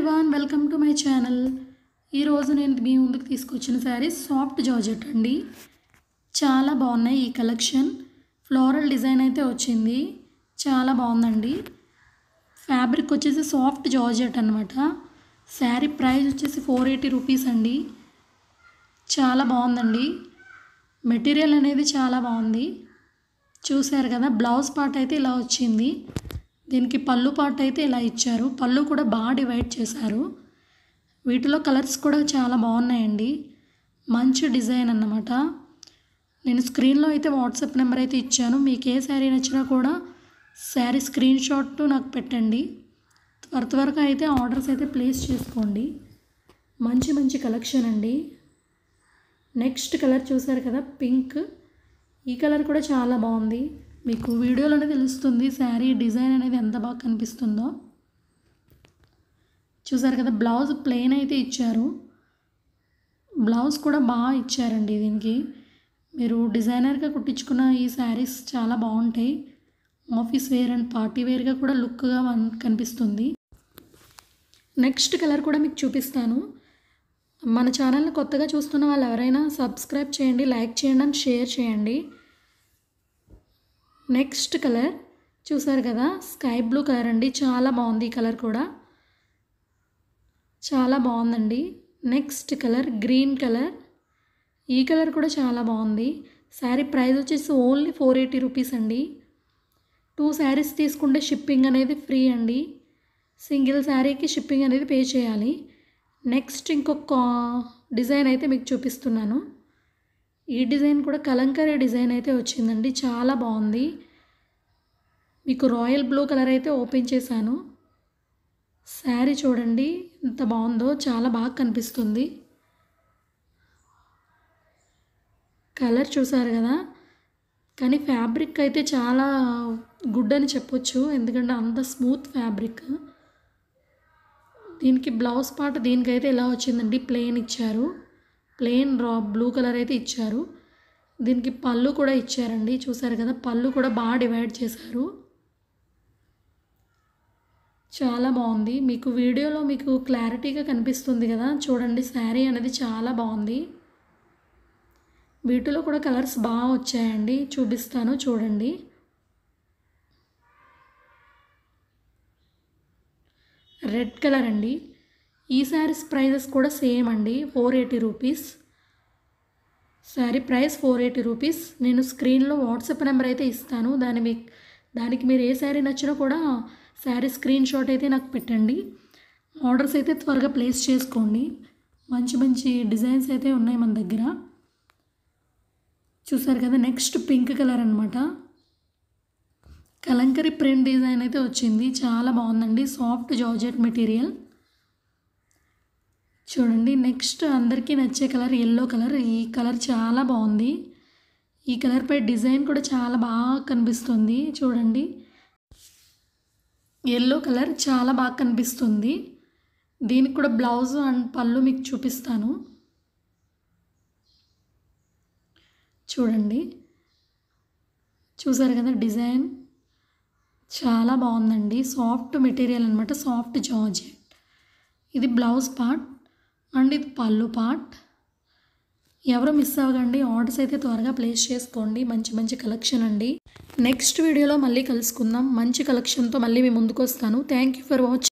Everyone welcome to my channel. ఈరోజు నేను మీ ముందుకు తీసుకొచ్చిన శారీస్ సాఫ్ట్ జార్జెట్ అండి. చాలా బాగున్నాయి. ఈ కలెక్షన్ ఫ్లోరల్ డిజైన్ అయితే వచ్చింది. చాలా బాగుందండి. ఫ్యాబ్రిక్ వచ్చేసి సాఫ్ట్ జార్జెట్ అనమాట. శారీ ప్రైస్ వచ్చేసి 480 రూపీస్ అండి. చాలా బాగుందండి. మెటీరియల్ అనేది చాలా బాగుంది. చూసారు కదా, బ్లౌజ్ పార్ట్ అయితే ఇలా వచ్చింది. దీనికి పళ్ళు పార్ట్ అయితే ఇలా ఇచ్చారు. పళ్ళు కూడా బాగా డివైడ్ చేశారు. వీటిలో కలర్స్ కూడా చాలా బాగున్నాయండి. మంచి డిజైన్ అన్నమాట. నేను స్క్రీన్లో అయితే వాట్సాప్ నెంబర్ అయితే ఇచ్చాను. మీకు ఏ శారీ నచ్చినా కూడా శారీ స్క్రీన్ షాట్ నాకు పెట్టండి. త్వరగా అయితే ఆర్డర్స్ అయితే ప్లేస్ చేసుకోండి. మంచి మంచి కలెక్షన్ అండి. నెక్స్ట్ కలర్ చూసారు కదా, పింక్. ఈ కలర్ కూడా చాలా బాగుంది. మీకు వీడియోలోనే తెలుస్తుంది శారీ డిజైన్ అనేది ఎంత బాగా కనిపిస్తుందో. చూసారు కదా, బ్లౌజ్ ప్లెయిన్ అయితే ఇచ్చారు. బ్లౌజ్ కూడా బాగా ఇచ్చారండి. దీనికి మీరు డిజైనర్గా కుట్టించుకున్న ఈ శారీస్ చాలా బాగుంటాయి. ఆఫీస్ వేర్ అండ్ పార్టీ వేర్గా కూడా లుక్గా కనిపిస్తుంది. నెక్స్ట్ కలర్ కూడా మీకు చూపిస్తాను. మన ఛానల్ని కొత్తగా చూస్తున్న వాళ్ళు ఎవరైనా సబ్స్క్రైబ్ చేయండి, లైక్ చేయండి అండ్ షేర్ చేయండి. నెక్స్ట్ కలర్ చూసారు కదా, స్కై బ్లూ కలర్ అండి. చాలా బాగుంది. ఈ కలర్ కూడా చాలా బాగుందండి. Next colour green colour. ఈ కలర్ కూడా చాలా బాగుంది. శారీ ప్రైస్ వచ్చేసి ఓన్లీ 480 రూపీస్ అండి. 2 శారీస్ తీసుకుంటే షిప్పింగ్ అనేది ఫ్రీ అండి. సింగిల్ శారీకి షిప్పింగ్ అనేది పే చేయాలి. నెక్స్ట్ ఇంకొక డిజైన్ అయితే మీకు చూపిస్తున్నాను. ఈ డిజైన్ కూడా కలంకారీ డిజైన్ అయితే వచ్చిందండి. చాలా బాగుంది. మీకు రాయల్ బ్లూ కలర్ అయితే ఓపెన్ చేశాను. శారీ చూడండి ఎంత బాగుందో. చాలా బాగా కనిపిస్తుంది. కలర్ చూసారు కదా, కానీ ఫ్యాబ్రిక్ అయితే చాలా గుడ్ అని చెప్పొచ్చు. ఎందుకంటే అంత స్మూత్ ఫ్యాబ్రిక్. దీనికి బ్లౌజ్ పార్ట్ దీనికైతే ఎలా వచ్చిందండి, ప్లెయిన్ ఇచ్చారు. ప్లెయిన్ బ్లూ కలర్ అయితే ఇచ్చారు. దీనికి పళ్ళు కూడా ఇచ్చారండి. చూసారు కదా, పళ్ళు కూడా బాగా డివైడ్ చేశారు. చాలా బాగుంది. మీకు వీడియోలో మీకు క్లారిటీగా కనిపిస్తుంది కదా, చూడండి శారీ అనేది చాలా బాగుంది. వీటిలో కూడా కలర్స్ బాగా వచ్చాయండి. చూపిస్తాను చూడండి. రెడ్ కలర్ అండి. ఈ శారీస్ ప్రైజెస్ కూడా సేమ్ అండి, 480 రూపీస్. Sari price 480 rupees. నేను స్క్రీన్లో వాట్సాప్ నెంబర్ అయితే ఇస్తాను. దానికి మీరు ఏ శారీ నచ్చినా కూడా శారీ స్క్రీన్ షాట్ అయితే నాకు పెట్టండి. ఆర్డర్స్ అయితే త్వరగా ప్లేస్ చేసుకోండి. మంచి మంచి డిజైన్స్ అయితే ఉన్నాయి మన దగ్గర. చూసారు కదా, నెక్స్ట్ పింక్ కలర్ అనమాట. కలంకరీ ప్రింట్ డిజైన్ అయితే వచ్చింది. చాలా బాగుందండి. Soft georgette material. చూడండి, నెక్స్ట్ అందరికీ నచ్చే కలర్ ఎల్లో కలర్. ఈ కలర్ చాలా బాగుంది. ఈ కలర్పై డిజైన్ కూడా చాలా బాగా కనిపిస్తుంది. చూడండి, ఎల్లో కలర్ చాలా బాగా కనిపిస్తుంది. దీనికి కూడా బ్లౌజ్ అండ్ పళ్ళు మీకు చూపిస్తాను. చూడండి, చూసారు కదా, డిజైన్ చాలా బాగుందండి. సాఫ్ట్ మెటీరియల్ అనమాట, సాఫ్ట్ జార్జెట్. ఇది బ్లౌజ్ పార్ట్ అండ్ ఇది పళ్ళు పార్ట్. ఎవరు మిస్ అవ్వకండి. ఆర్డర్స్ అయితే త్వరగా ప్లేస్ చేసుకోండి. మంచి మంచి కలెక్షన్ అండి. నెక్స్ట్ వీడియోలో మళ్ళీ కలుసుకుందాం. మంచి కలెక్షన్తో మళ్ళీ మీ ముందుకు వస్తాను. Thank you for watching.